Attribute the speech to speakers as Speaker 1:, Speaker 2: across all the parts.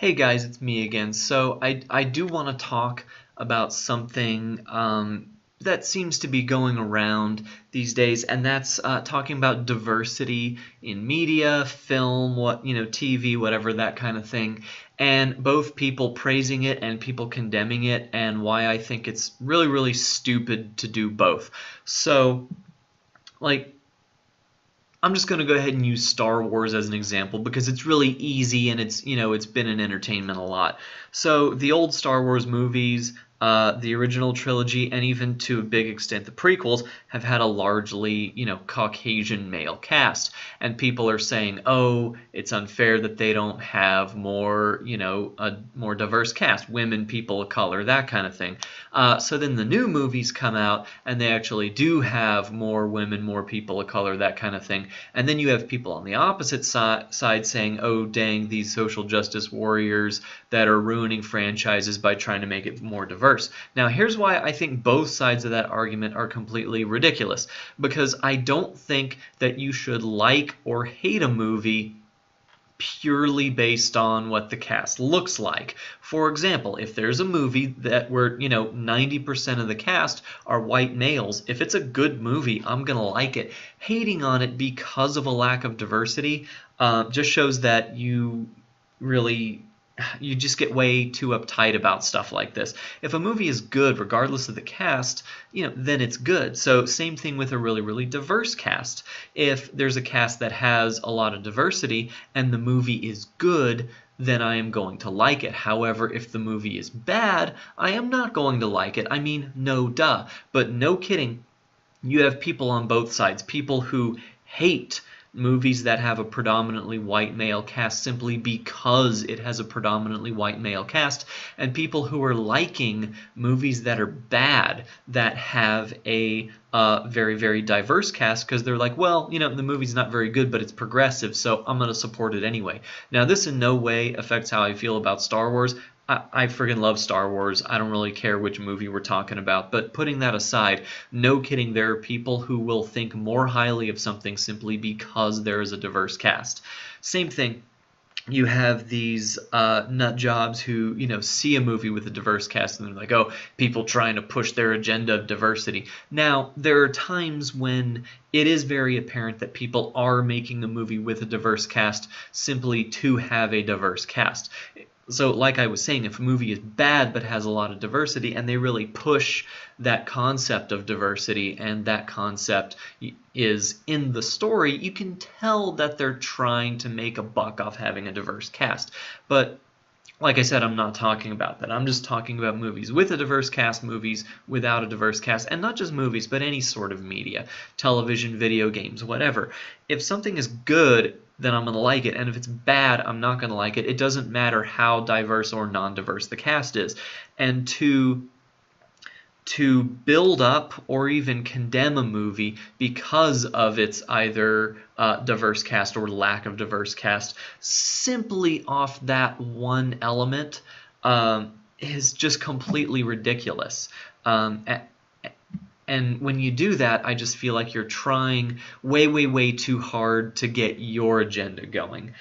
Speaker 1: Hey guys, it's me again. So I do want to talk about something that seems to be going around these days, and that's talking about diversity in media, film, TV, whatever, that kind of thing, and both people praising it and people condemning it, and why I think it's really, really stupid to do both. So, like, I'm just going to go ahead and use Star Wars as an example because it's really easy and it's been in entertainment a lot. So the old Star Wars movies, the original trilogy, and even to a big extent the prequels have had a largely, Caucasian male cast. And people are saying, oh, it's unfair that they don't have more, a more diverse cast, women, people of color, that kind of thing. So then the new movies come out and they actually do have more women, more people of color, that kind of thing. And then you have people on the opposite side saying, oh, dang, these social justice warriors that are ruining franchises by trying to make it more diverse. Now, here's why I think both sides of that argument are completely ridiculous. Because I don't think that you should like or hate a movie purely based on what the cast looks like. For example, if there's a movie where 90% of the cast are white males, if it's a good movie, I'm gonna like it. Hating on it because of a lack of diversity just shows that you just get way too uptight about stuff like this. If a movie is good, regardless of the cast, then it's good. So same thing with a really, really diverse cast. If there's a cast that has a lot of diversity and the movie is good, then I am going to like it. However, if the movie is bad, I am not going to like it. I mean, no duh. But no kidding, you have people on both sides, people who hate movies that have a predominantly white male cast simply because it has a predominantly white male cast, and people who are liking movies that are bad that have a very, very diverse cast because they're like, well, the movie's not very good, but it's progressive, so I'm going to support it anyway. Now, this in no way affects how I feel about Star Wars. I friggin' love Star Wars. I don't really care which movie we're talking about. But putting that aside, no kidding, there are people who will think more highly of something simply because there is a diverse cast. Same thing. You have these nut jobs who, see a movie with a diverse cast and they're like, oh, people trying to push their agenda of diversity. Now, there are times when it is very apparent that people are making a movie with a diverse cast simply to have a diverse cast. So like I was saying, if a movie is bad but has a lot of diversity and they really push that concept of diversity and that concept is in the story, you can tell that they're trying to make a buck off having a diverse cast. But like I said, I'm not talking about that. I'm just talking about movies with a diverse cast, movies without a diverse cast, and not just movies, but any sort of media, television, video games, whatever. If something is good, then I'm going to like it, and if it's bad, I'm not going to like it. It doesn't matter how diverse or non-diverse the cast is. And to build up or even condemn a movie because of its either diverse cast or lack of diverse cast simply off that one element is just completely ridiculous. And when you do that, I just feel like you're trying way, way, way too hard to get your agenda going.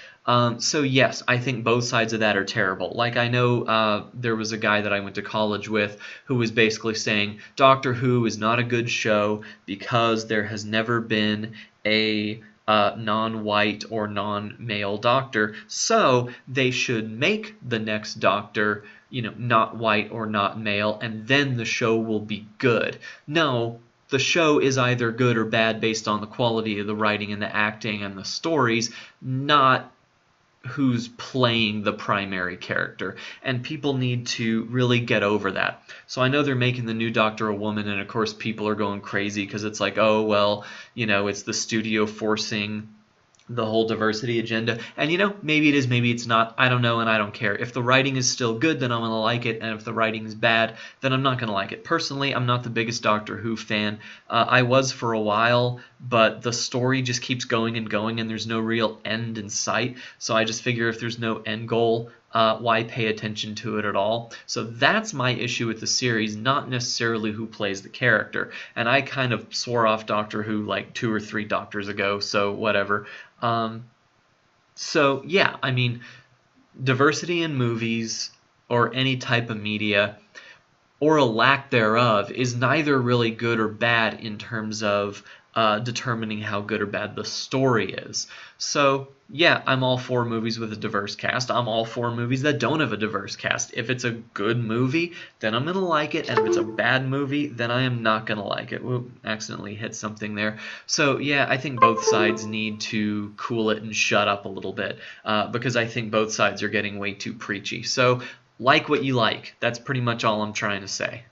Speaker 1: So yes, I think both sides of that are terrible. Like I know there was a guy that I went to college with who was basically saying Doctor Who is not a good show because there has never been a non-white or non-male doctor, so they should make the next doctor not white or not male, and then the show will be good. No, the show is either good or bad based on the quality of the writing and the acting and the stories, not who's playing the primary character. And people need to really get over that. So I know they're making the new Doctor a woman, and of course people are going crazy because it's like, oh, well, it's the studio forcing the whole diversity agenda. And maybe it is, maybe it's not. I don't know, and I don't care. If the writing is still good, then I'm going to like it. And if the writing is bad, then I'm not going to like it. Personally, I'm not the biggest Doctor Who fan. I was for a while, but the story just keeps going and going, and there's no real end in sight. So I just figure if there's no end goal, why pay attention to it at all? So that's my issue with the series, not necessarily who plays the character. And I kind of swore off Doctor Who like 2 or 3 Doctors ago, so whatever. So yeah, I mean, diversity in movies or any type of media, or a lack thereof, is neither really good or bad in terms of determining how good or bad the story is. So, yeah, I'm all for movies with a diverse cast. I'm all for movies that don't have a diverse cast. If it's a good movie, then I'm going to like it. And if it's a bad movie, then I am not going to like it. Whoop, accidentally hit something there. So, yeah, I think both sides need to cool it and shut up a little bit because I think both sides are getting way too preachy. So, like what you like. That's pretty much all I'm trying to say.